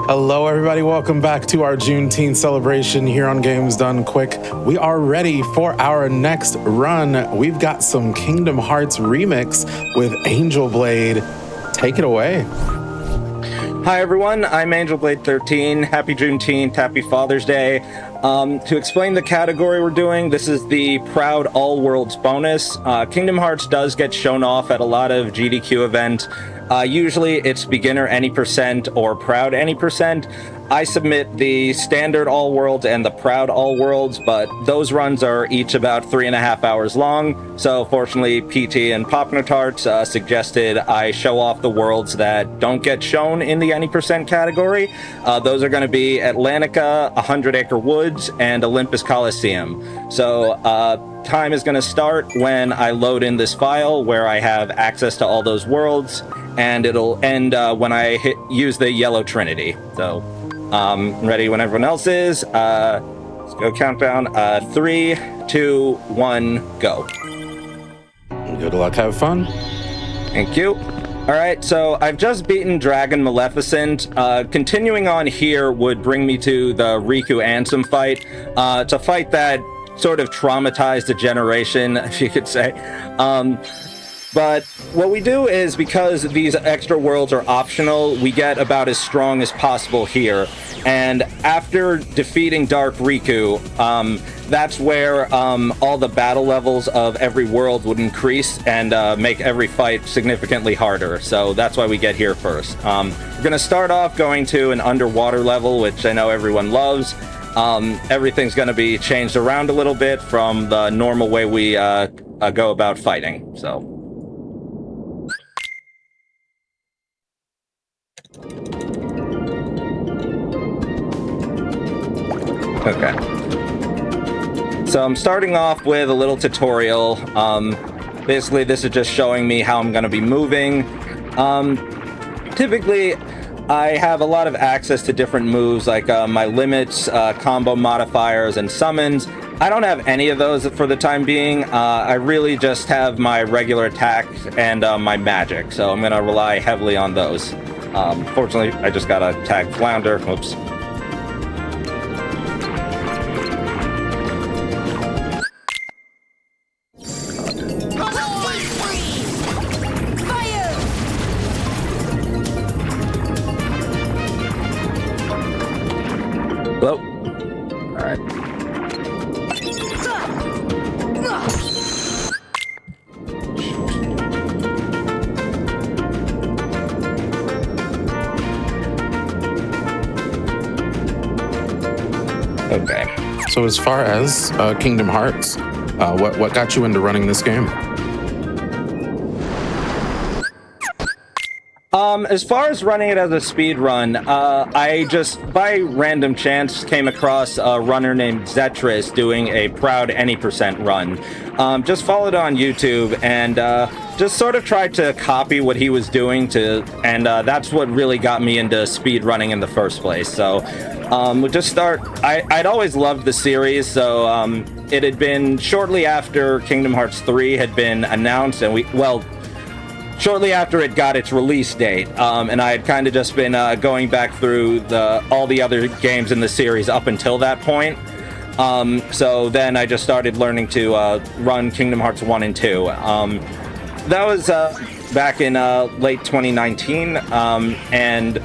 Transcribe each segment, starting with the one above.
Hello, everybody. Welcome back to our Juneteenth celebration here on Games Done Quick. We are ready for our next run. We've got some Kingdom Hearts remix with AngelBlade. Take it away. Hi, everyone. I'm AngelBlade13. Happy Juneteenth. Happy Father's Day. To explain the category we're doing, this is the Proud All Worlds bonus. Kingdom Hearts does get shown off at a lot of GDQ events. Usually it's beginner any percent or proud any percent. I submit the standard all worlds and the proud all worlds, but those runs are each about 3.5 hours long. So fortunately, PT and Popnotarts suggested I show off the worlds that don't get shown in the any percent category. Those are going to be Atlantica, 100 Acre Woods, and Olympus Coliseum. So time is going to start when I load in this file where I have access to all those worlds, and it'll end when I use the yellow trinity. So ready when everyone else is. Let's go countdown. 3, 2, 1, go. Good luck, have fun. Thank you. All right, so I've just beaten Dragon Maleficent. Continuing on here would bring me to the Riku Ansem fight. It's a fight that sort of traumatized a generation, if you could say. But what we do is, because these extra worlds are optional, we get about as strong as possible here. And after defeating Dark Riku, that's where all the battle levels of every world would increase and make every fight significantly harder. So that's why we get here first. We're going to start off going to an underwater level, which I know everyone loves. Everything's going to be changed around a little bit from the normal way we go about fighting. So. Okay. So I'm starting off with a little tutorial. Basically, this is just showing me how I'm going to be moving. Typically, I have a lot of access to different moves, like my limits, combo modifiers, and summons. I don't have any of those for the time being. I really just have my regular attack and my magic, so I'm going to rely heavily on those. Fortunately, I just got a tag flounder. Oops. Hello? Alright. Okay. So as far as Kingdom Hearts, what got you into running this game? As far as running it as a speed run, I just, by random chance, came across a runner named Zetris doing a proud any percent run. Just followed on YouTube and just sort of tried to copy what he was doing and that's what really got me into speed running in the first place. So we'll just start. I'd always loved the series, so it had been shortly after Kingdom Hearts 3 had been announced, and shortly after it got its release date, and I had kind of just been going back through all the other games in the series up until that point. So then I just started learning to run Kingdom Hearts 1 and 2. That was back in late 2019, and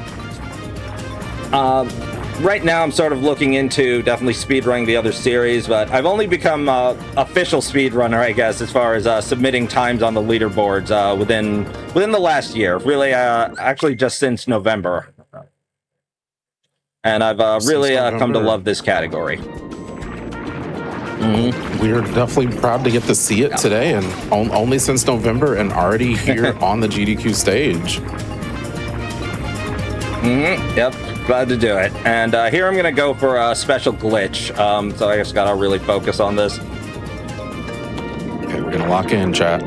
right now I'm sort of looking into definitely speedrunning the other series, but I've only become official speedrunner, I guess, as far as submitting times on the leaderboards within the last year. Really, actually just since November. And I've really come to love this category. We're definitely proud to get to see it today, and only since November, and already here on the GDQ stage. Yep, glad to do it. And here I'm gonna go for a special glitch. So I just gotta really focus on this. Okay, we're gonna lock in, chat.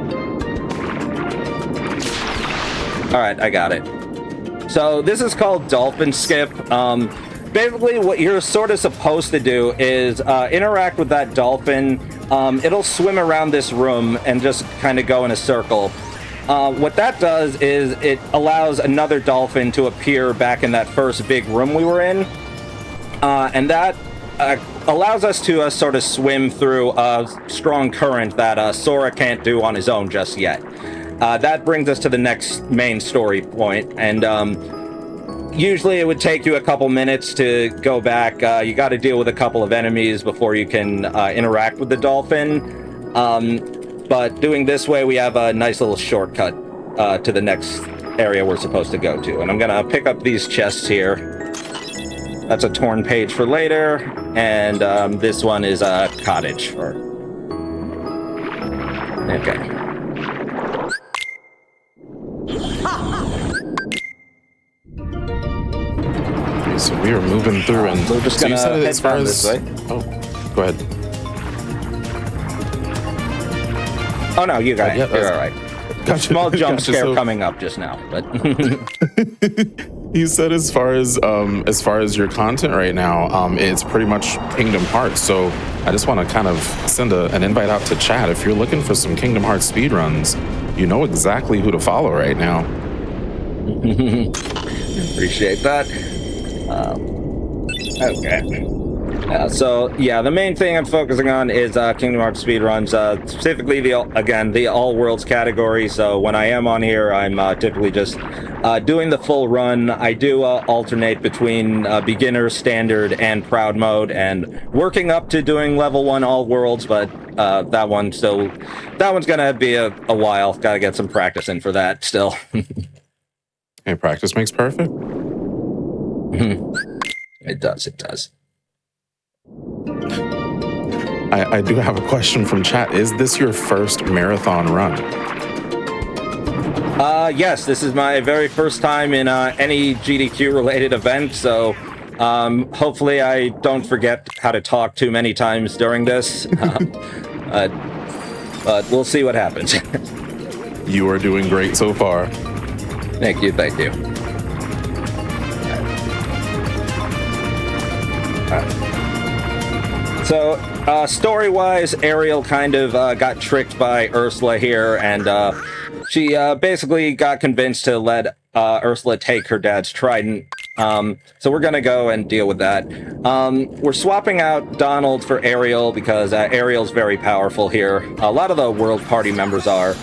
All right, I got it. So this is called Dolphin Skip. Basically, what you're sort of supposed to do is interact with that dolphin. It'll swim around this room and just kind of go in a circle. What that does is it allows another dolphin to appear back in that first big room we were in, and that allows us to sort of swim through a strong current that Sora can't do on his own just yet. That brings us to the next main story point, and usually it would take you a couple minutes to go back. You got to deal with a couple of enemies before you can interact with the dolphin. But doing this way, we have a nice little shortcut to the next area we're supposed to go to. And I'm gonna pick up these chests here. That's a torn page for later, and this one is a cottage. Okay. So we are moving through, and we're just gonna head down this way. Oh, go ahead. Oh no, you got it. You're all right. Gotcha. Small jump Gotcha. scare coming up just now, but You said as far as your content right now, it's pretty much Kingdom Hearts. So I just want to kind of send an invite out to chat. If you're looking for some Kingdom Hearts speedruns, you know exactly who to follow right now. Appreciate that. Okay. So yeah, the main thing I'm focusing on is Kingdom Hearts speedruns, specifically the all worlds category. So when I am on here, I'm typically just doing the full run. I do alternate between beginner, standard, and proud mode, and working up to doing level 1 all worlds. But that one's gonna be a while. Gotta get some practice in for that still. Hey, practice makes perfect. It does. It does. I do have a question from chat. Is this your first marathon run? Yes, this is my very first time in any GDQ related event, so hopefully I don't forget how to talk too many times during this. But we'll see what happens. You are doing great so far. Thank you, thank you. So, story-wise, Ariel kind of got tricked by Ursula here, and she basically got convinced to let Ursula take her dad's trident. So we're gonna go and deal with that. We're swapping out Donald for Ariel because Ariel's very powerful here. A lot of the world party members are.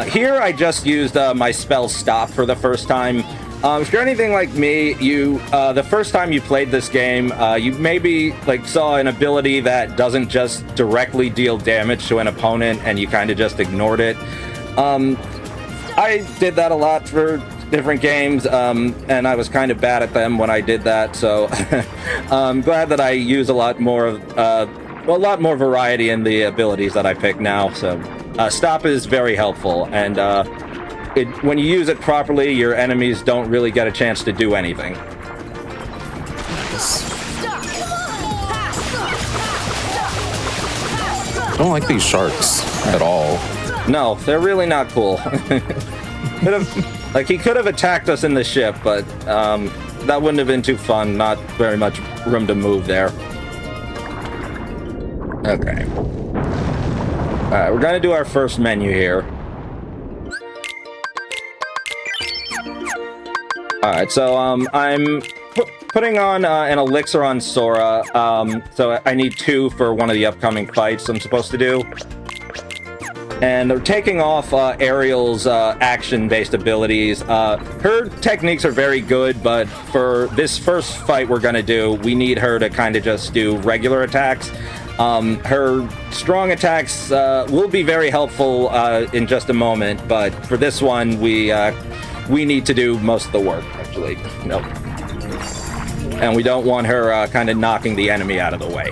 Here I just used my spell Stop for the first time. If you're anything like me, the first time you played this game, you maybe saw an ability that doesn't just directly deal damage to an opponent, and you kind of just ignored it. I did that a lot for different games, and I was kind of bad at them when I did that. So I'm glad that I use a lot more variety in the abilities that I pick now. So Stop is very helpful, and when you use it properly, your enemies don't really get a chance to do anything. I don't like these sharks at all. No, they're really not cool. He could have attacked us in the ship, but that wouldn't have been too fun. Not very much room to move there. Okay. Alright, we're gonna do our first menu here. Alright, so I'm putting on an elixir on Sora, so I need 2 for one of the upcoming fights I'm supposed to do. And they're taking off Ariel's action-based abilities. Her techniques are very good, but for this first fight we're gonna do, we need her to kind of just do regular attacks. Her strong attacks will be very helpful in just a moment, but for this one, we need to do most of the work, actually. Nope. And we don't want her kind of knocking the enemy out of the way.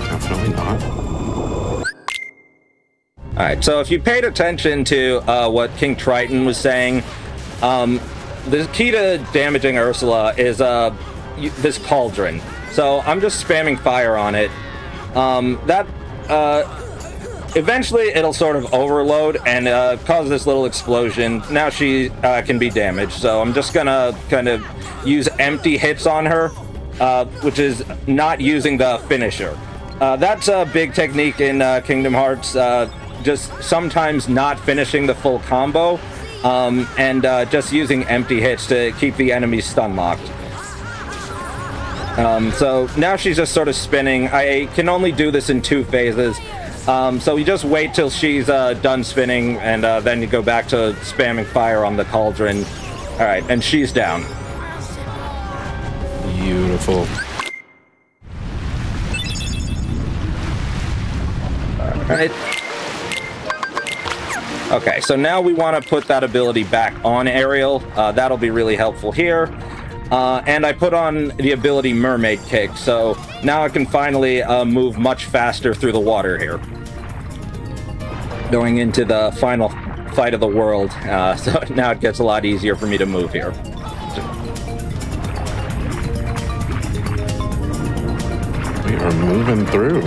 Definitely not. Alright, so if you paid attention to what King Triton was saying, the key to damaging Ursula is this cauldron. So I'm just spamming fire on it. Eventually it'll sort of overload and cause this little explosion. Now she can be damaged, so I'm just gonna kind of use empty hits on her, which is not using the finisher. That's a big technique in Kingdom Hearts. just sometimes not finishing the full combo, and just using empty hits to keep the enemies stun locked. So now she's just sort of spinning. I can only do this in 2 phases. So you just wait till she's done spinning, and then you go back to spamming fire on the cauldron. All right, and she's down. Beautiful. All right. Okay, so now we want to put that ability back on Ariel. That'll be really helpful here. And I put on the ability Mermaid Kick, so now I can finally move much faster through the water here. Going into the final fight of the world, so now it gets a lot easier for me to move here. We are moving through.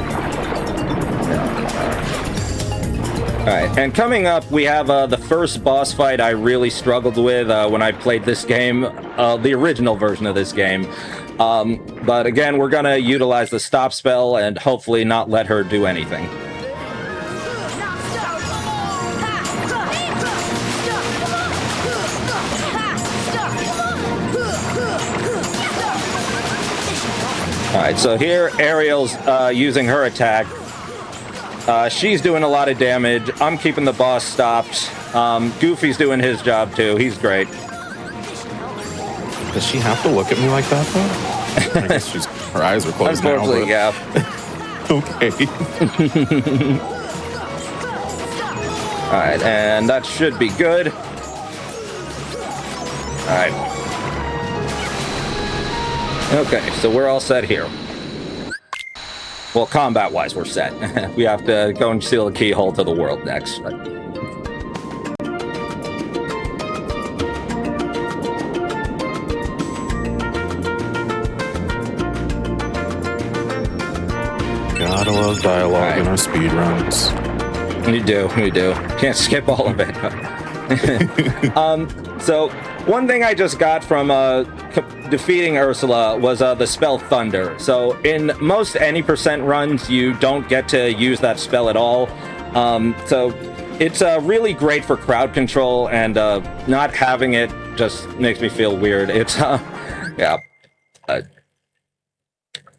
Alright, and coming up, we have the first boss fight I really struggled with when I played this game, the original version of this game. But again, we're gonna utilize the stop spell and hopefully not let her do anything. Alright, so here Ariel's using her attack. She's doing a lot of damage. I'm keeping the boss stopped. Goofy's doing his job too. He's great. Does she have to look at me like that though? I guess her eyes are closed now. Unfortunately, yeah. Okay. Alright, and that should be good. Alright. Okay, so we're all set here. Well, combat-wise, we're set. We have to go and steal the keyhole to the world next. Gotta love dialogue in our speedruns. We do. Can't skip all of it. So, one thing I just got from defeating Ursula was the spell Thunder. So in most any percent runs, you don't get to use that spell at all. So it's really great for crowd control, and not having it just makes me feel weird. It's yeah.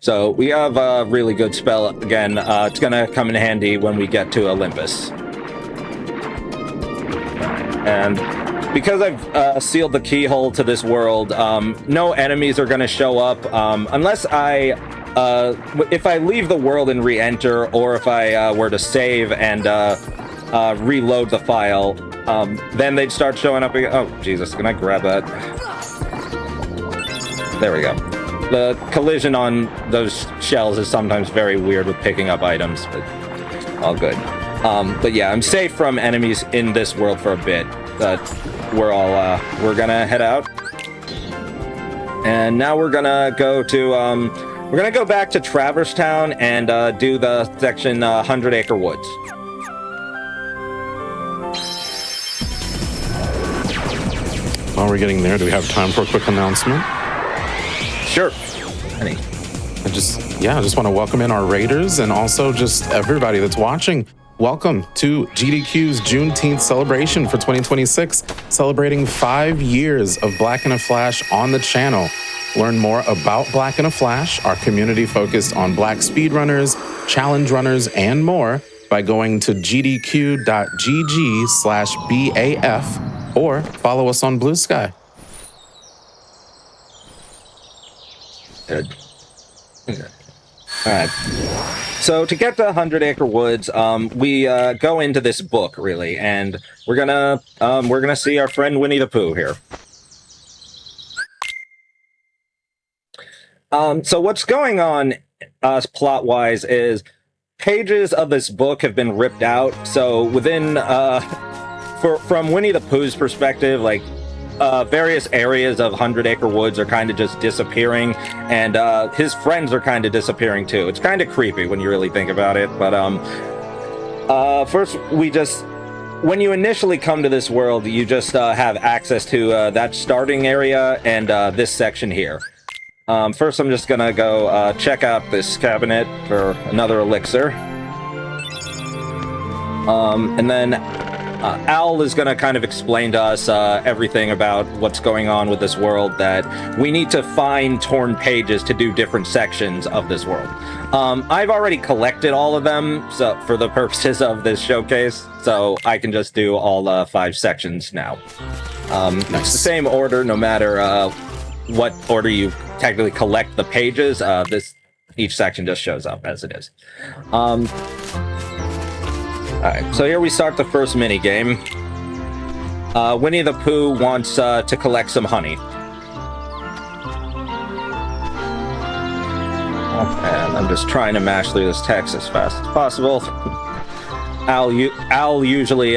So we have a really good spell again. It's gonna come in handy when we get to Olympus. And because I've sealed the keyhole to this world, no enemies are going to show up unless if I leave the world and re-enter, or if I were to save and reload the file, then they'd start showing up again. Oh, Jesus, can I grab that? There we go. The collision on those shells is sometimes very weird with picking up items, but all good. But yeah, I'm safe from enemies in this world for a bit. We're gonna head out, and now we're gonna go to back to Traverse Town and do the section 100 Acre Woods. While we're getting there, do we have time for a quick announcement? Sure. I just want to welcome in our raiders and also just everybody that's watching. Welcome to GDQ's Juneteenth Celebration for 2026, celebrating 5 years of Black in a Flash on the channel. Learn more about Black in a Flash, our community focused on Black speedrunners, challenge runners, and more by going to gdq.gg/BAF or follow us on Blue Sky. Good. All right. So to get to 100 Acre Woods, we go into this book really, and we're gonna see our friend Winnie the Pooh here. So what's going on, plot-wise, is pages of this book have been ripped out. So within, from Winnie the Pooh's perspective, like, various areas of 100 Acre Woods are kind of just disappearing, and his friends are kind of disappearing too. It's kind of creepy when you really think about it, but first when you initially come to this world, you just have access to that starting area and this section here. First, I'm just gonna go check out this cabinet for another elixir. And then Al is going to kind of explain to us everything about what's going on with this world, that we need to find torn pages to do different sections of this world. I've already collected all of them so for the purposes of this showcase, so I can just do all 5 sections now. It's the same order no matter what order you technically collect the pages. Each section just shows up as it is. Alright, so here we start the first mini game. Winnie the Pooh wants to collect some honey. And I'm just trying to mash through this text as fast as possible. Al usually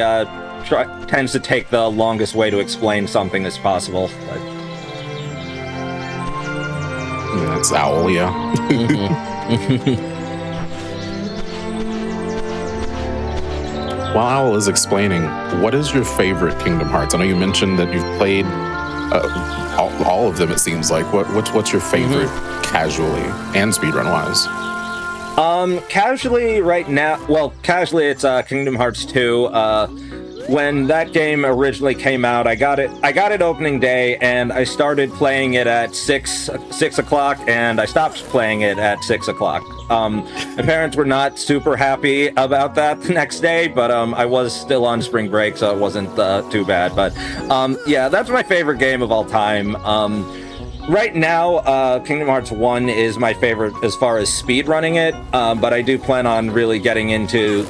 tends to take the longest way to explain something as possible. But... yeah, that's Owl, yeah. While Owl is explaining, what is your favorite Kingdom Hearts? I know you mentioned that you've played all of them, it seems like. What's your favorite casually and speedrun-wise? Casually right now, well, casually it's Kingdom Hearts 2. When that game originally came out, I got it opening day, and I started playing it at 6 o'clock, and I stopped playing it at 6 o'clock. My parents were not super happy about that the next day, but I was still on spring break, so it wasn't too bad. But yeah, that's my favorite game of all time. Right now, Kingdom Hearts 1 is my favorite as far as speedrunning it, but I do plan on really getting into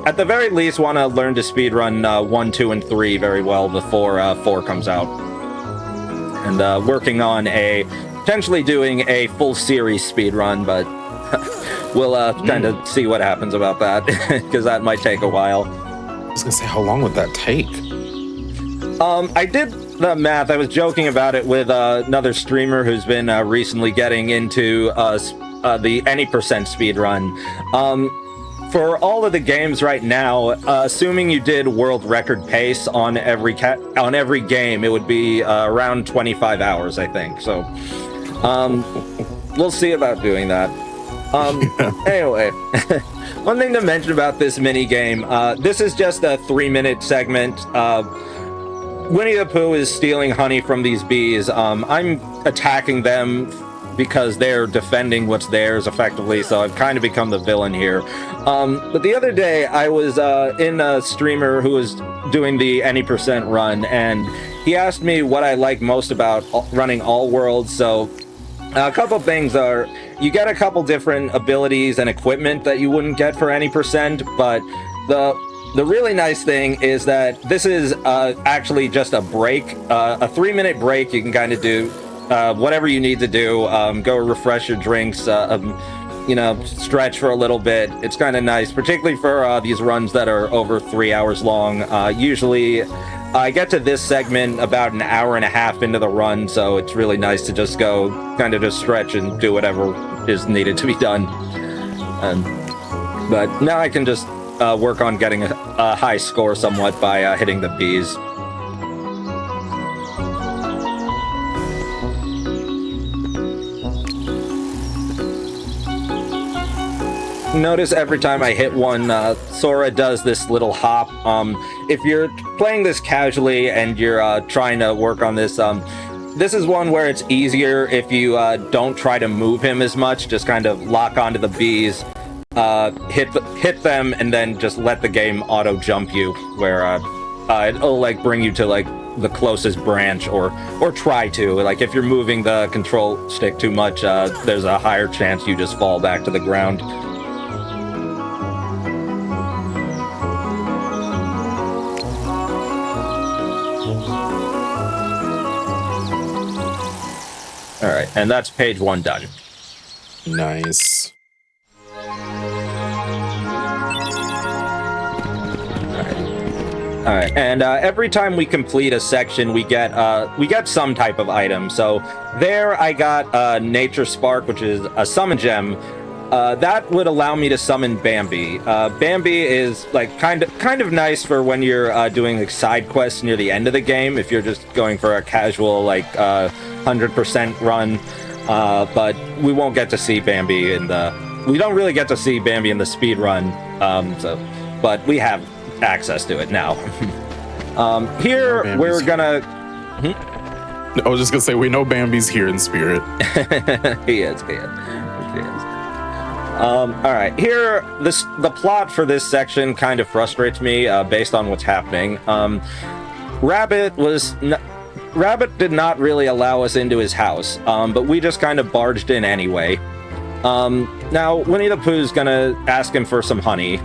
at the very least, want to learn to speedrun 1, 2, and 3 very well before 4 comes out. And working on potentially doing a full series speedrun, but we'll kind of see what happens about that, because that might take a while. I was going to say, how long would that take? I did the math. I was joking about it with another streamer who's been recently getting into the any percent speedrun. For all of the games right now, assuming you did world record pace on every game, it would be around 25 hours, I think. So we'll see about doing that. Anyway, one thing to mention about this mini game, this is just a 3-minute segment. Winnie the Pooh is stealing honey from these bees. I'm attacking them because they're defending what's theirs effectively, so I've kind of become the villain here. But the other day, I was in a streamer who was doing the any percent run, and he asked me what I like most about running all worlds. So a couple things are, you get a couple different abilities and equipment that you wouldn't get for any percent, but the really nice thing is that this is actually just a break, a 3-minute break. You can kind of do whatever you need to do, go refresh your drinks, stretch for a little bit. It's kind of nice, particularly for these runs that are over 3 hours long. Usually I get to this segment about an hour and a half into the run, so it's really nice to just go kind of just stretch and do whatever is needed to be done. But now I can just work on getting a high score somewhat by hitting the bees. Notice every time I hit one, Sora does this little hop. If you're playing this casually and you're trying to work on this, this is one where it's easier if you don't try to move him as much, just kind of lock onto the bees, hit them, and then just let the game auto jump you, where it'll like bring you to like the closest branch, or try to. Like if you're moving the control stick too much, there's a higher chance you just fall back to the ground. All right, and that's page 1 done. Nice. All right, and every time we complete a section, we get some type of item. So there, I got Nature Spark, which is a summon gem. That would allow me to summon Bambi. Bambi is like kind of nice for when you're doing like side quests near the end of the game. If you're just going for a casual like 100% run, but we won't get to see Bambi in the. We don't really get to see Bambi in the speed run. So but we have access to it now. Here, we're gonna... I was just gonna say, we know Bambi's here in spirit. He is. All right, here, the plot for this section kind of frustrates me based on what's happening. Rabbit did not really allow us into his house, but we just kind of barged in anyway. Now, Winnie the Pooh's gonna ask him for some honey,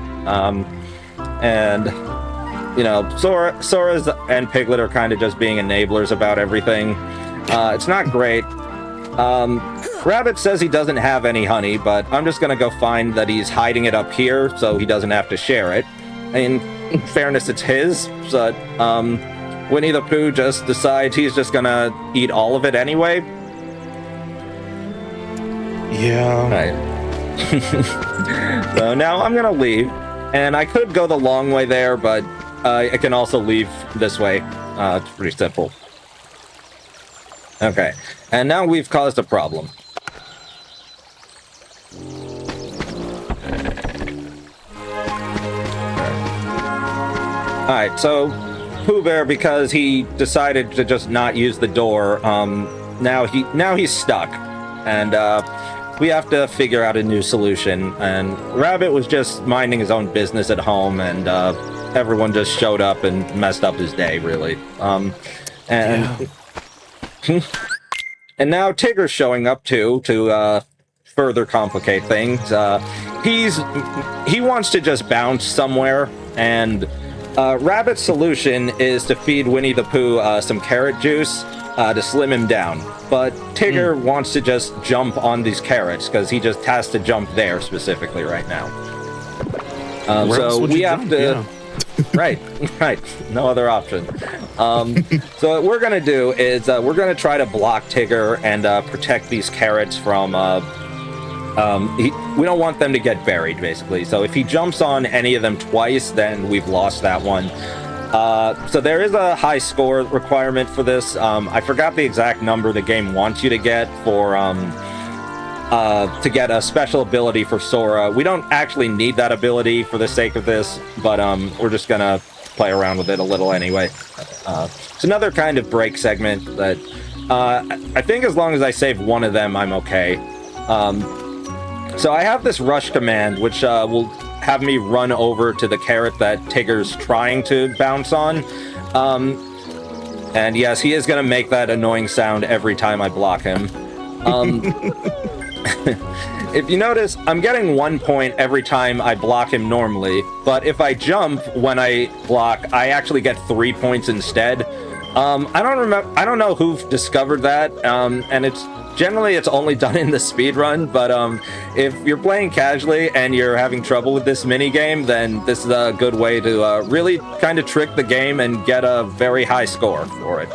and, you know, Sora's and Piglet are kind of just being enablers about everything. It's not great. Rabbit says he doesn't have any honey, but I'm just gonna go find that he's hiding it up here so he doesn't have to share it. In fairness, it's his, but Winnie the Pooh just decides he's just gonna eat all of it anyway. Yeah. Right. So now I'm gonna leave, and I could go the long way there, but I can also leave this way. It's pretty simple. Okay, and now we've caused a problem. Alright, so Pooh Bear, because he decided to just not use the door, now he's stuck, and we have to figure out a new solution. And Rabbit was just minding his own business at home, and everyone just showed up and messed up his day, really. And now Tigger's showing up too to further complicate things. He wants to just bounce somewhere, and Rabbit's solution is to feed Winnie the Pooh some carrot juice to slim him down. But Tigger wants to just jump on these carrots because he just has to jump there specifically right now. So we have to... Yeah. Right. No other option. So what we're going to do is we're going to try to block Tigger and protect these carrots from... we don't want them to get buried, basically. So if he jumps on any of them twice, then we've lost that one. So there is a high score requirement for this. I forgot the exact number the game wants you to get for to get a special ability for Sora. We don't actually need that ability for the sake of this, but we're just gonna play around with it a little anyway. It's another kind of break segment that I think as long as I save one of them, I'm okay. So I have this rush command, which will have me run over to the carrot that Tigger's trying to bounce on. And yes, he is going to make that annoying sound every time I block him. If you notice, I'm getting 1 point every time I block him normally, but if I jump when I block, I actually get 3 points instead. I don't know who discovered that, and it's only done in the speedrun, but if you're playing casually and you're having trouble with this minigame, then this is a good way to really kind of trick the game and get a very high score for it.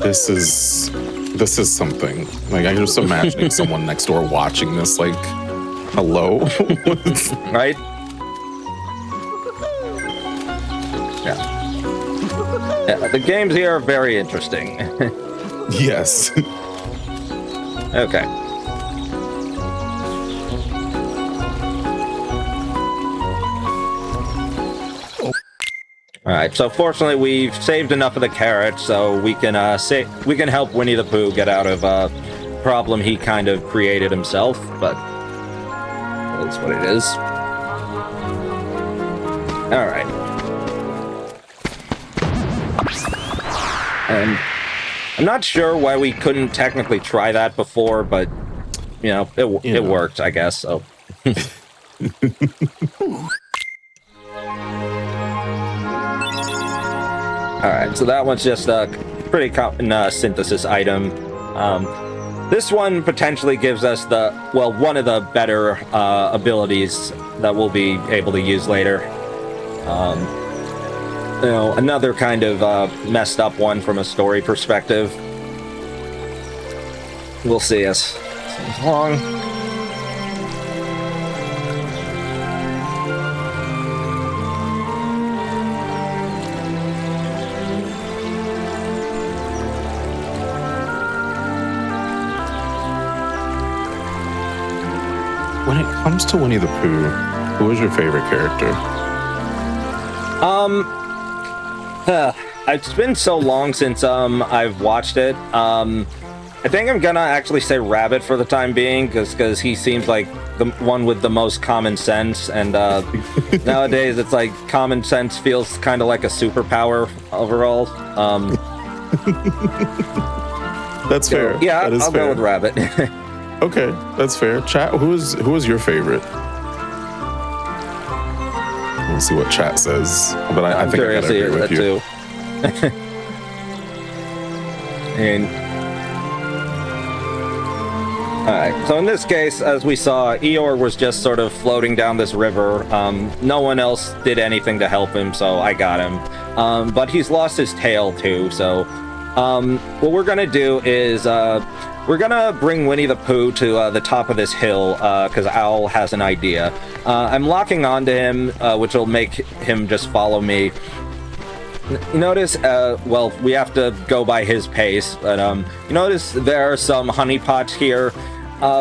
This is something. Like, I'm just imagining someone next door watching this, like, hello? Right? Yeah, the games here are very interesting. Yes. Okay. All right. So fortunately, we've saved enough of the carrots, so we can help Winnie the Pooh get out of a problem he kind of created himself. But that's what it is. All right. And I'm not sure why we couldn't technically try that before, but, you know, it worked, I guess, so. Alright, so that one's just a pretty common synthesis item. This one potentially gives us one of the better abilities that we'll be able to use later. Another kind of messed up one from a story perspective. We'll see as long. when it comes to Winnie the Pooh, who is your favorite character? It's been so long since I've watched it. I think I'm gonna actually say Rabbit for the time being, because he seems like the one with the most common sense, and nowadays it's like common sense feels kind of like a superpower overall. That's fair. Yeah, that is I'll fair. go with Rabbit. Okay, that's fair. Chat, who is your favorite? We'll see what chat says. But I think I gotta agree with you. Too. And all right, so in this case, as we saw, Eeyore was just sort of floating down this river. No one else did anything to help him, so I got him. But he's lost his tail too, so what we're gonna do is we're gonna bring Winnie the Pooh to the top of this hill, because Owl has an idea. I'm locking onto him, which will make him just follow me. You notice, well, we have to go by his pace, but you notice there are some honey pots here.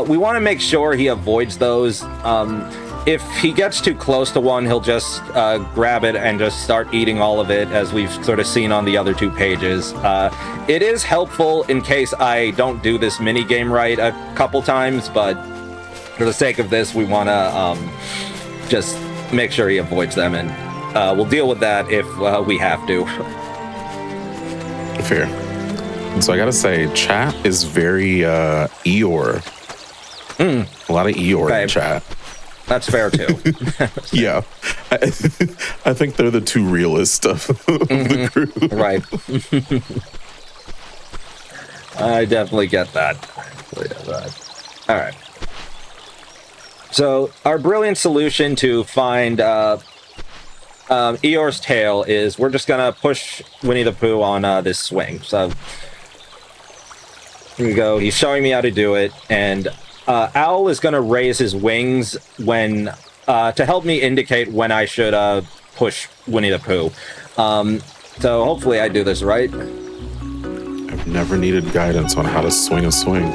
We want to make sure he avoids those. If he gets too close to one, he'll just grab it and just start eating all of it, as we've sort of seen on the other two pages. It is helpful in case I don't do this mini game right a couple times, but for the sake of this, we want to just make sure he avoids them, and we'll deal with that if we have to. Fair. And so I gotta say, chat is very Eeyore. A lot of Eeyore in chat. That's fair too. Yeah, I think they're the two realist of the group. Right. I definitely get that. All right. So our brilliant solution to find Eeyore's tail is we're just gonna push Winnie the Pooh on this swing. So here we go. He's showing me how to do it, and Owl is gonna raise his wings when to help me indicate when I should push Winnie the Pooh. So hopefully I do this right. I've never needed guidance on how to swing a swing.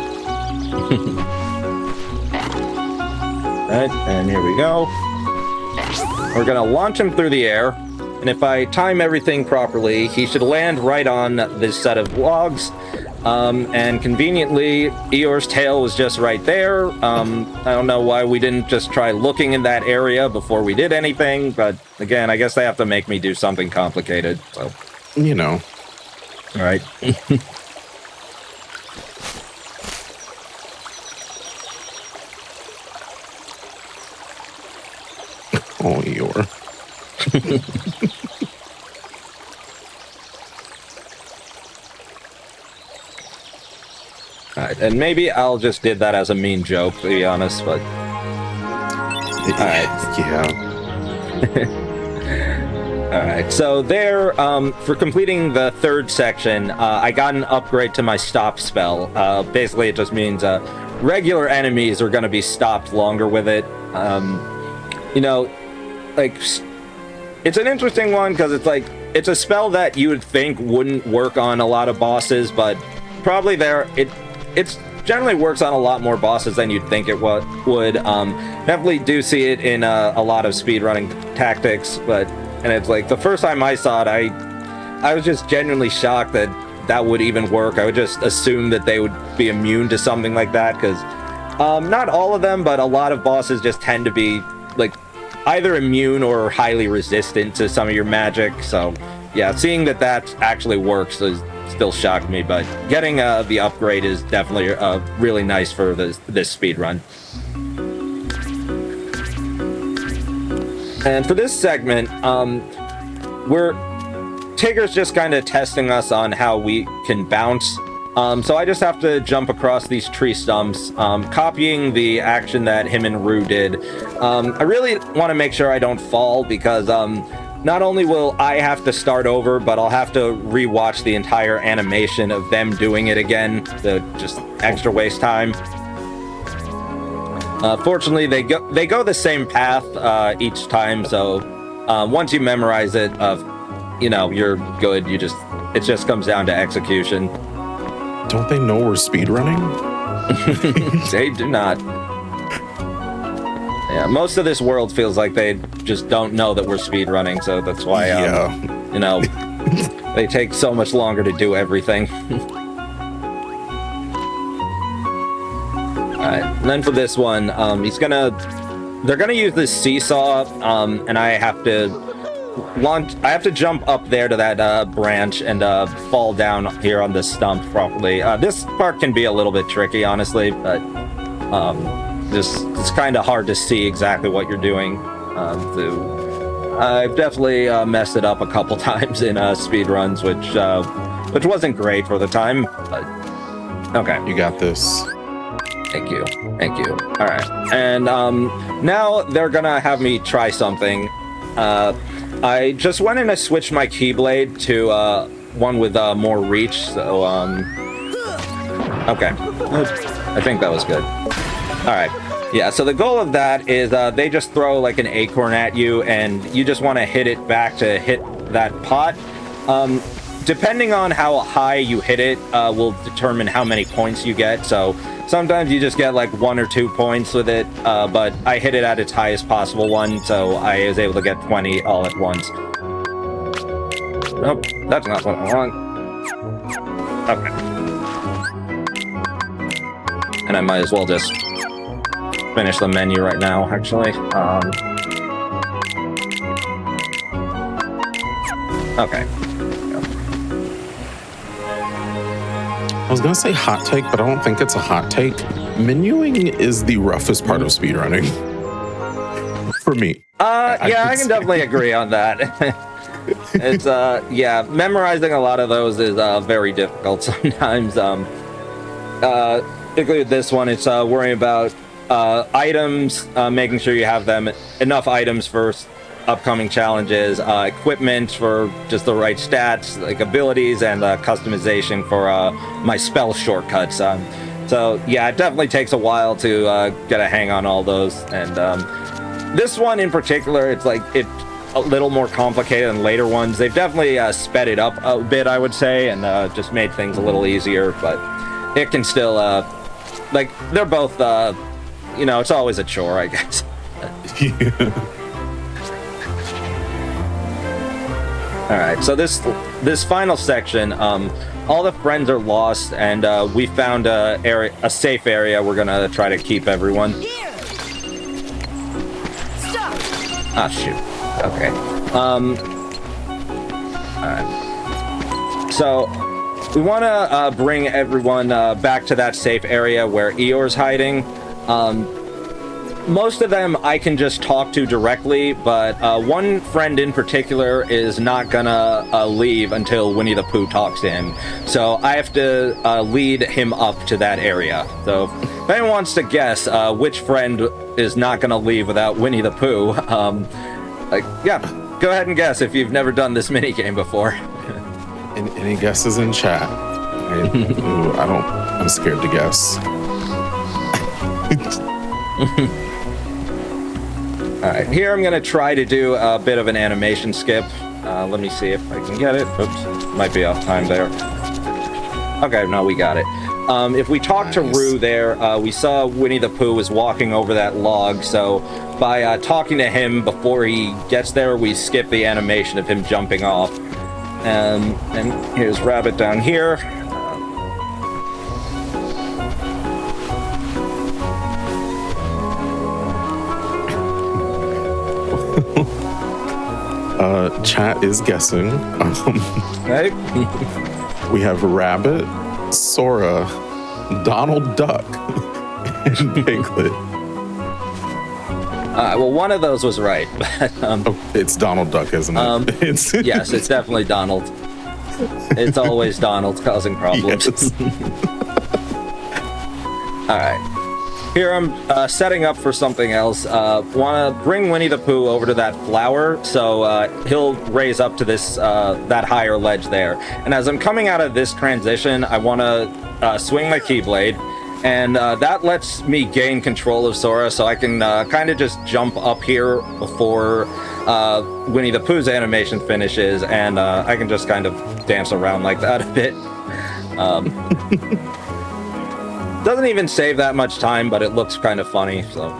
Alright, and here we go. We're gonna launch him through the air, and if I time everything properly, he should land right on this set of logs. And conveniently, Eeyore's tail was just right there. I don't know why we didn't just try looking in that area before we did anything, but again, I guess they have to make me do something complicated, so. You know. All right. Oh, Eeyore. All right, and maybe Al just did that as a mean joke, to be honest, but... All right. Yeah. All right, so there, for completing the third section, I got an upgrade to my stop spell. Basically, it just means regular enemies are going to be stopped longer with it. You know, like, it's an interesting one because it's like, it's a spell that you would think wouldn't work on a lot of bosses, but probably it's generally works on a lot more bosses than you'd think it would. Definitely do see it in a lot of speedrunning tactics, and it's like the first time I saw it, I was just genuinely shocked that would even work. I would just assume that they would be immune to something like that, because not all of them, but a lot of bosses just tend to be like either immune or highly resistant to some of your magic. So yeah, seeing that actually works still shocked me, but getting the upgrade is definitely really nice for this speed run. And for this segment, Tigger's just kind of testing us on how we can bounce. So I just have to jump across these tree stumps, copying the action that him and Rue did. I really want to make sure I don't fall, because not only will I have to start over, but I'll have to rewatch the entire animation of them doing it again, just extra waste time. Fortunately, they go the same path each time, so once you memorize it, you're good. It just comes down to execution. Don't they know we're speedrunning? They do not. Yeah, most of this world feels like they just don't know that we're speedrunning, so that's why, you know, they take so much longer to do everything. Alright, and then for this one, they're gonna use this seesaw, and I have to jump up there to that branch and fall down here on this stump properly. This part can be a little bit tricky, honestly, but it's kind of hard to see exactly what you're doing. I've definitely messed it up a couple times in speedruns, which wasn't great for the time, but okay. You got this. Thank you. Thank you. All right. And now they're gonna have me try something. I just went and I switched my keyblade to one with more reach, so okay. I think that was good. All right. Yeah, so the goal of that is they just throw like an acorn at you, and you just want to hit it back to hit that pot. Depending on how high you hit it will determine how many points you get. So sometimes you just get like 1 or 2 points with it, but I hit it at its highest possible one, so I was able to get 20 all at once. Nope, that's not what I want. Okay. And I might as well just finish the menu right now, actually. Okay. I was gonna say hot take, but I don't think it's a hot take. Menuing is the roughest part of speedrunning. For me. Yeah, I can definitely agree on that. It's, yeah, memorizing a lot of those is very difficult sometimes. Particularly with this one, it's worrying about items, making sure you have enough items for upcoming challenges, equipment for just the right stats, like abilities, and customization for my spell shortcuts. So yeah, it definitely takes a while to get a hang on all those. And this one in particular, it's a little more complicated than later ones. They've definitely sped it up a bit, I would say, and just made things a little easier. But it can still, like, they're both, you know, it's always a chore, I guess. Yeah. All right, so this final section, all the friends are lost, and we found a safe area. We're gonna try to keep everyone. Here. Stop. Ah, shoot. Okay. All right. So we want to bring everyone back to that safe area where Eeyore's hiding. Most of them I can just talk to directly, but one friend in particular is not gonna leave until Winnie the Pooh talks to him. So I have to lead him up to that area. So if anyone wants to guess which friend is not gonna leave without Winnie the Pooh, yeah, go ahead and guess if you've never done this minigame before. Any guesses in chat? I'm scared to guess. Alright, here I'm going to try to do a bit of an animation skip. Let me see if I can get it. Oops, might be off time there. Okay, no, we got it. If we talk to Roo there, we saw Winnie the Pooh was walking over that log, so by talking to him before he gets there, we skip the animation of him jumping off. And here's Rabbit down here. Chat is guessing. Right? We have Rabbit, Sora, Donald Duck, and Piglet. Well, one of those was right. Oh, it's Donald Duck, isn't it? Yes, it's definitely Donald. It's always Donald causing problems. Yes. All right. Here I'm setting up for something else. Want to bring Winnie the Pooh over to that flower, so he'll raise up to this that higher ledge there. And as I'm coming out of this transition, I want to swing my Keyblade, and that lets me gain control of Sora, so I can kind of just jump up here before Winnie the Pooh's animation finishes, and I can just kind of dance around like that a bit. Doesn't even save that much time, but it looks kind of funny, so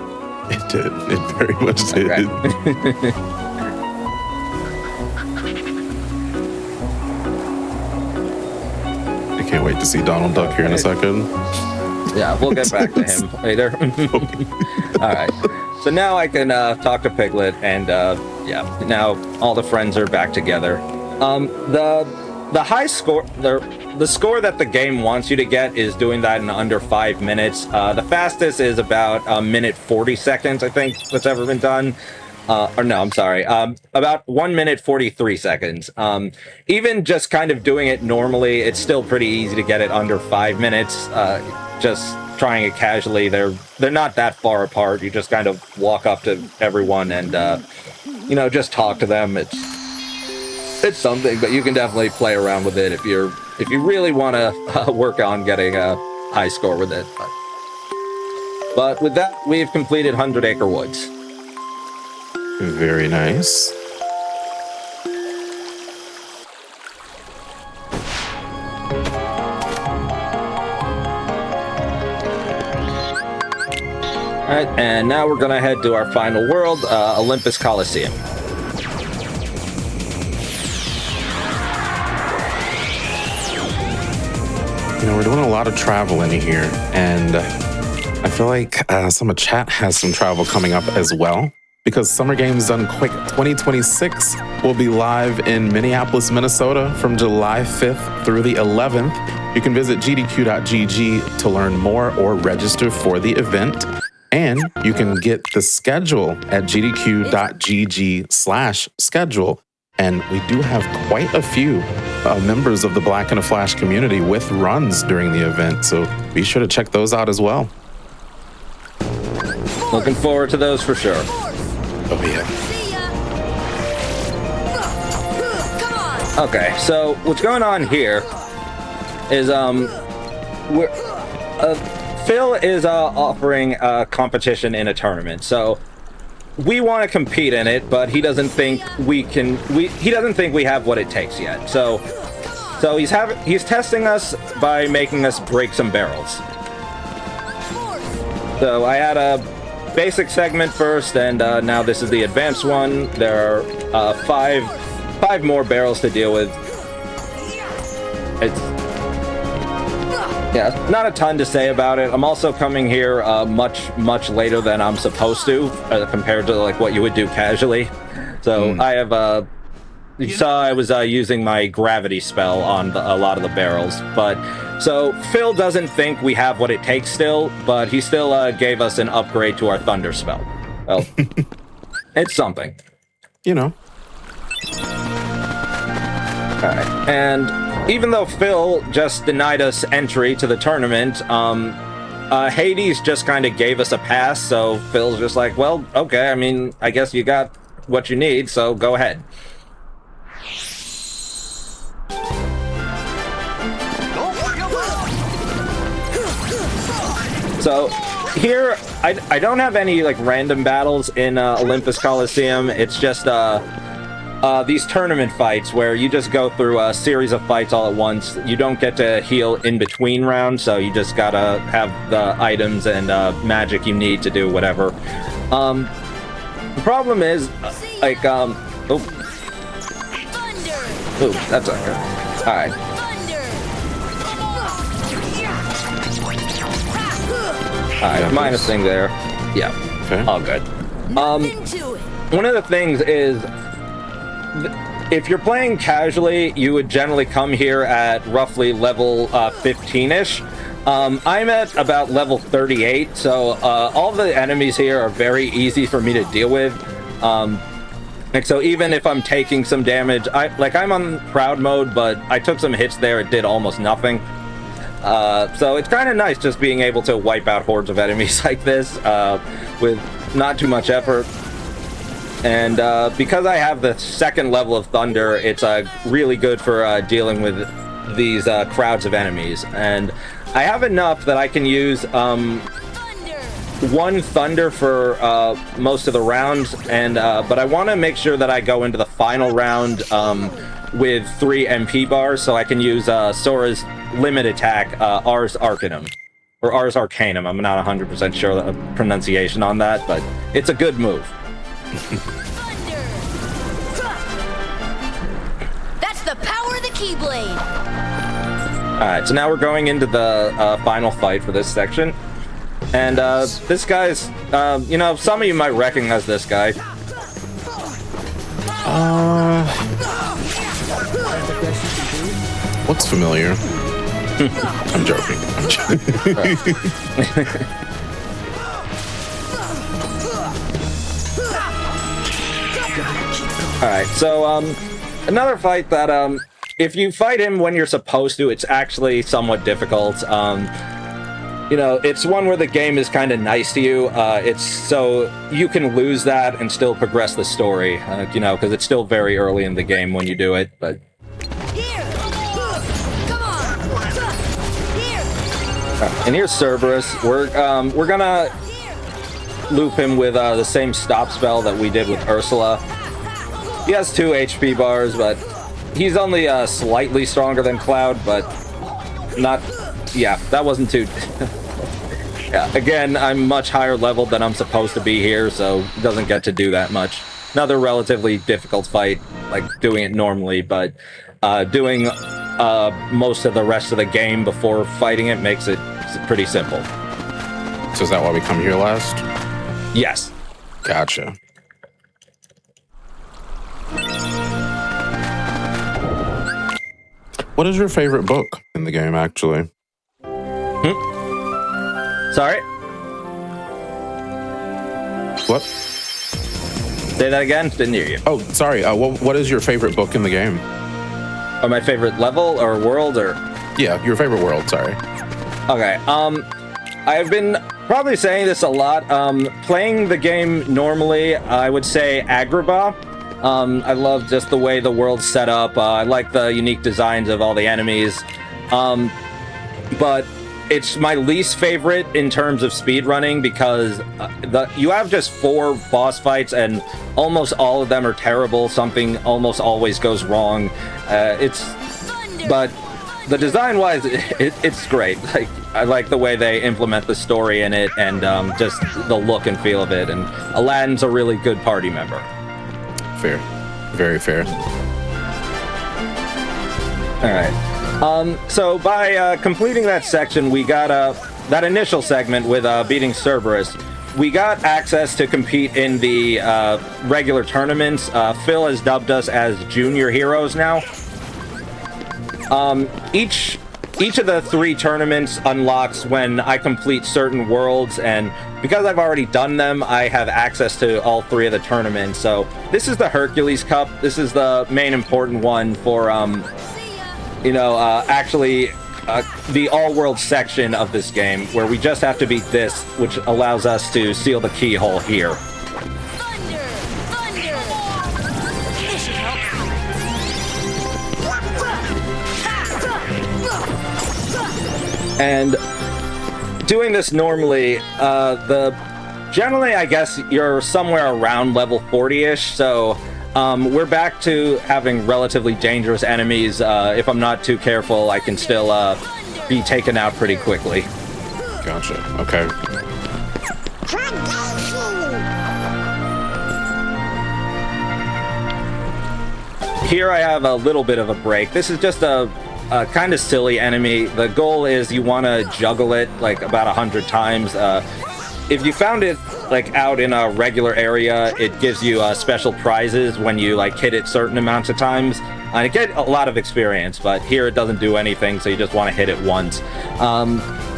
It did. It very much did. Okay. I can't wait to see Donald Duck here in a second. Yeah, we'll get back to him later. All right. So now I can talk to Piglet, and yeah, now all the friends are back together. The high score, the score that the game wants you to get is doing that in under 5 minutes. The fastest is about 1 minute 40 seconds, I think, that's ever been done. Or no, I'm sorry, about 1 minute 43 seconds. Even just kind of doing it normally, it's still pretty easy to get it under 5 minutes. Just trying it casually, they're not that far apart. You just kind of walk up to everyone and you know, just talk to them. It's something, but you can definitely play around with it if you really want to work on getting a high score with it. But with that, we've completed 100 Acre Woods. Very nice. All right, and now we're gonna head to our final world, Olympus Coliseum. You know, we're doing a lot of travel in here, and I feel like some of chat has some travel coming up as well, because Summer Games Done Quick 2026 will be live in Minneapolis, Minnesota from July 5th through the 11th. You can visit gdq.gg to learn more or register for the event. And you can get the schedule at gdq.gg/schedule. And we do have quite a few members of the Black in a Flash community with runs during the event. So be sure to check those out as well. Looking forward to those for sure. Oh, yeah. Okay, so what's going on here is Phil is offering a competition in a tournament. So we want to compete in it, but he doesn't think we can. He doesn't think we have what it takes yet. So he's testing us by making us break some barrels. So I had a basic segment first, and now this is the advanced one. There are five more barrels to deal with. It's yeah, not a ton to say about it. I'm also coming here much later than I'm supposed to, compared to like what you would do casually. So I have you saw I was using my gravity spell on a lot of the barrels, but so Phil doesn't think we have what it takes still, but he still gave us an upgrade to our thunder spell. Well, it's something, You know. All right, and even though Phil just denied us entry to the tournament, Hades just kind of gave us a pass, so Phil's just like, well, okay, I mean, I guess you got what you need, so go ahead. So here, I don't have any like random battles in Olympus Coliseum. It's just these tournament fights where you just go through a series of fights all at once. You don't get to heal in between rounds, so you just gotta have the items and magic you need to do whatever. The problem is, like, oh, that's okay. All right. All right, minus thing there. Yeah, okay. All good. One of the things is, if you're playing casually, you would generally come here at roughly level 15-ish. I'm at about level 38, so all the enemies here are very easy for me to deal with. Like, so even if I'm taking some damage, I'm on proud mode, but I took some hits there, it did almost nothing. So it's kind of nice just being able to wipe out hordes of enemies like this with not too much effort. And because I have the second level of Thunder, it's really good for dealing with these crowds of enemies. And I have enough that I can use one Thunder for most of the rounds, and but I want to make sure that I go into the final round with 3 MP bars, so I can use Sora's limit attack, Ars Arcanum. or Ars Arcanum. I'm not 100% sure the pronunciation on that, but it's a good move. That's the power of the Keyblade. Alright, so now we're going into the final fight for this section. And this guy's, you know, some of you might recognize this guy. What's familiar? I'm joking. Alright, so another fight that if you fight him when you're supposed to, it's actually somewhat difficult. You know, it's one where the game is kind of nice to you. It's so you can lose that and still progress the story, you know, because it's still very early in the game when you do it, but... And here's Cerberus. We're gonna loop him with the same stop spell that we did with Ursula. He has 2 HP bars, but he's only slightly stronger than Cloud, but not... Yeah, that wasn't too... Yeah, again, I'm much higher leveled than I'm supposed to be here, so it doesn't get to do that much. Another relatively difficult fight, like doing it normally, but doing most of the rest of the game before fighting it makes it pretty simple. So is that why we come here last? Yes. Gotcha. What is your favorite book in the game, actually? Sorry? What? Say that again? Didn't hear you. Oh, sorry. What is your favorite book in the game? Or my favorite level or world or... Yeah, your favorite world, sorry. Okay, I've been probably saying this a lot. Playing the game normally, I would say Agrabah. I love just the way the world's set up. I like the unique designs of all the enemies. But it's my least favorite in terms of speedrunning because you have just 4 boss fights and almost all of them are terrible. Something almost always goes wrong. But the design-wise, it's great. Like, I like the way they implement the story in it and just the look and feel of it. And Aladdin's a really good party member. Fair. Very fair. All right. So by completing that section, we got that initial segment with beating Cerberus. We got access to compete in the regular tournaments. Phil has dubbed us as junior heroes now. Each of the 3 tournaments unlocks when I complete certain worlds, and because I've already done them, I have access to all 3 of the tournaments. So this is the Hercules Cup. This is the main important one for you know, actually the all-world section of this game, where we just have to beat this, which allows us to seal the keyhole here. And doing this normally, generally, I guess you're somewhere around level 40-ish, so we're back to having relatively dangerous enemies. If I'm not too careful, I can still be taken out pretty quickly. Gotcha. Okay. Here I have a little bit of a break. This is just a kind of silly enemy. The goal is you want to juggle it like about 100 times. If you found it like out in a regular area, it gives you special prizes when you like hit it certain amounts of times. And it get a lot of experience, but here it doesn't do anything, so you just want to hit it once.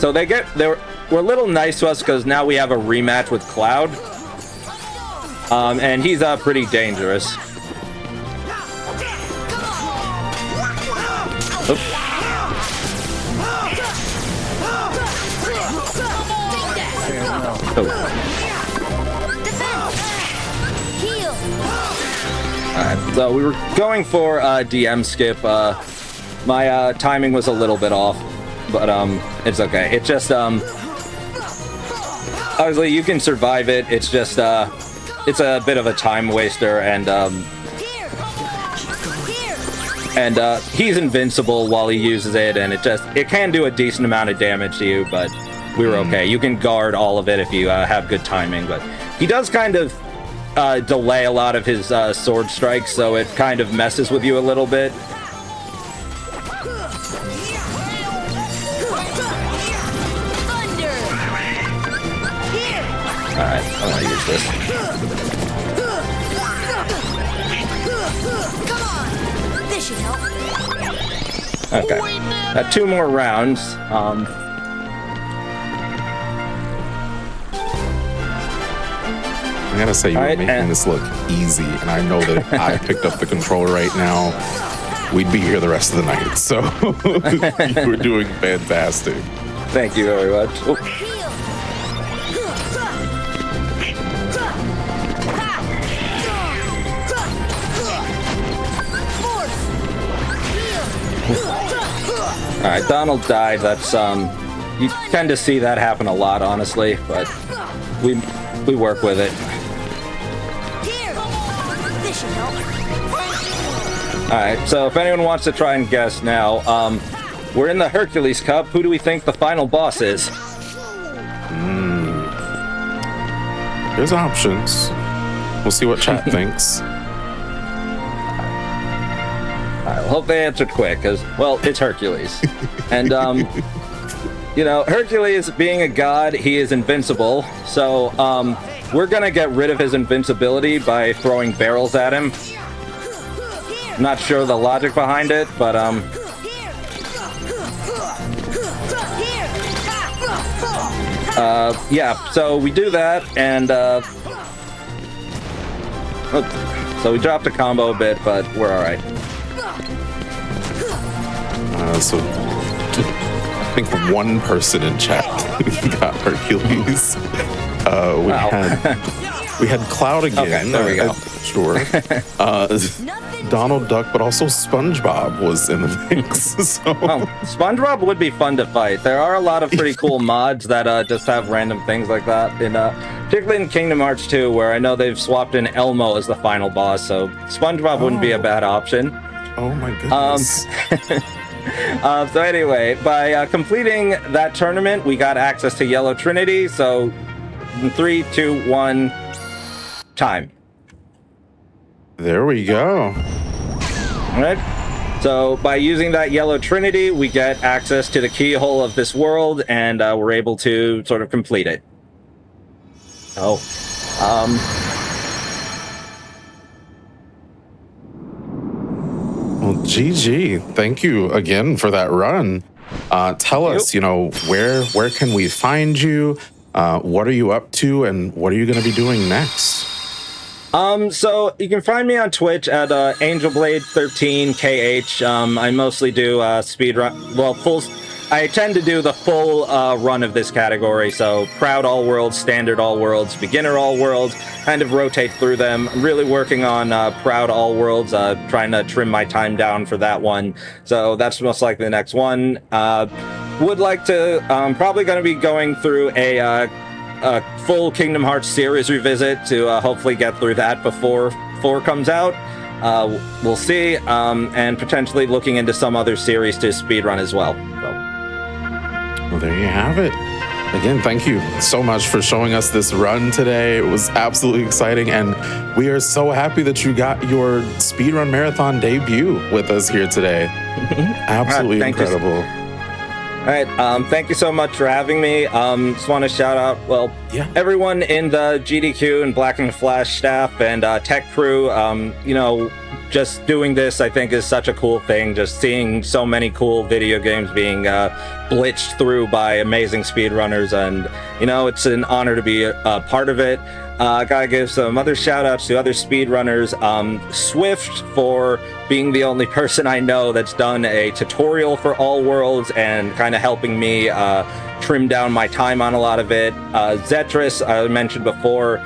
So they were a little nice to us because now we have a rematch with Cloud. And he's pretty dangerous. Oops. Oh. Alright, so we were going for DM skip. My timing was a little bit off, but it's okay. It just obviously you can survive it. It's just it's a bit of a time waster, and he's invincible while he uses it, and it can do a decent amount of damage to you, but we were okay. You can guard all of it if you have good timing, but he does kind of delay a lot of his sword strikes, so it kind of messes with you a little bit. Alright, I'm gonna use this. Come on! This should help. Okay. 2 more rounds. I gotta say, you're making this look easy, and I know that if I picked up the controller right now, we'd be here the rest of the night. So you were doing fantastic. Thank you very much. Oh. All right, Donald died. That's you tend to see that happen a lot, honestly, but we work with it. All right, so if anyone wants to try and guess now, we're in the Hercules Cup. Who do we think the final boss is? There's options. We'll see what chat thinks. I hope they answered quick, because, well, it's Hercules. And, you know, Hercules, being a god, he is invincible. So, we're going to get rid of his invincibility by throwing barrels at him. Not sure the logic behind it, but, yeah, so we do that, and, so we dropped a combo a bit, but we're all right. So I think one person in chat got Hercules. We had Cloud again. Okay, there we go. Sure. Donald Duck, but also SpongeBob was in the mix. So. Oh, SpongeBob would be fun to fight. There are a lot of pretty cool mods that just have random things like that. In particularly in Kingdom Hearts 2, where I know they've swapped in Elmo as the final boss, so SpongeBob wouldn't be a bad option. Oh my goodness. So anyway, by completing that tournament, we got access to Yellow Trinity. So, 3, 2, 1, time. There we go. All right. So by using that Yellow Trinity, we get access to the keyhole of this world, and we're able to sort of complete it. Oh. Well, GG. Thank you again for that run. Tell us, you know, where can we find you? What are you up to, and what are you going to be doing next? So you can find me on Twitch at AngelBlade13 KH. I mostly do speedrun. Well, I tend to do the full run of this category. So Proud All Worlds, Standard All Worlds, Beginner All Worlds. Kind of rotate through them. I'm really working on Proud All Worlds, trying to trim my time down for that one. So that's most likely the next one. Would like to. Probably going to be going through a full Kingdom Hearts series revisit to hopefully get through that before 4 comes out. We'll see, and potentially looking into some other series to speedrun as well. Well, there you have it. Again, thank you so much for showing us this run today. It was absolutely exciting, and we are so happy that you got your speedrun marathon debut with us here today. Absolutely incredible. All right, thank you so much for having me. Just want to shout out, everyone in the GDQ and Black and Flash staff and tech crew. You know, just doing this, I think, is such a cool thing. Just seeing so many cool video games being blitzed through by amazing speedrunners, and you know, it's an honor to be a part of it. Gotta give some other shout outs to other speedrunners. Swift for being the only person I know that's done a tutorial for All Worlds and kind of helping me trim down my time on a lot of it. Zetris, I mentioned before,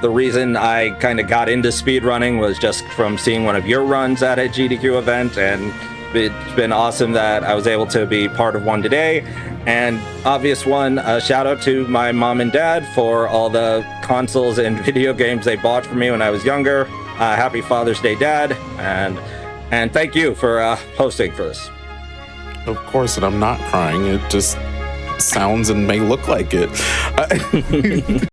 the reason I kind of got into speedrunning was just from seeing one of your runs at a GDQ event, and it's been awesome that I was able to be part of one today. And obvious one, a shout out to my mom and dad for all the consoles and video games they bought for me when I was younger. Happy Father's Day, Dad, and thank you for hosting for this. Of course, and I'm not crying. It just sounds and may look like it.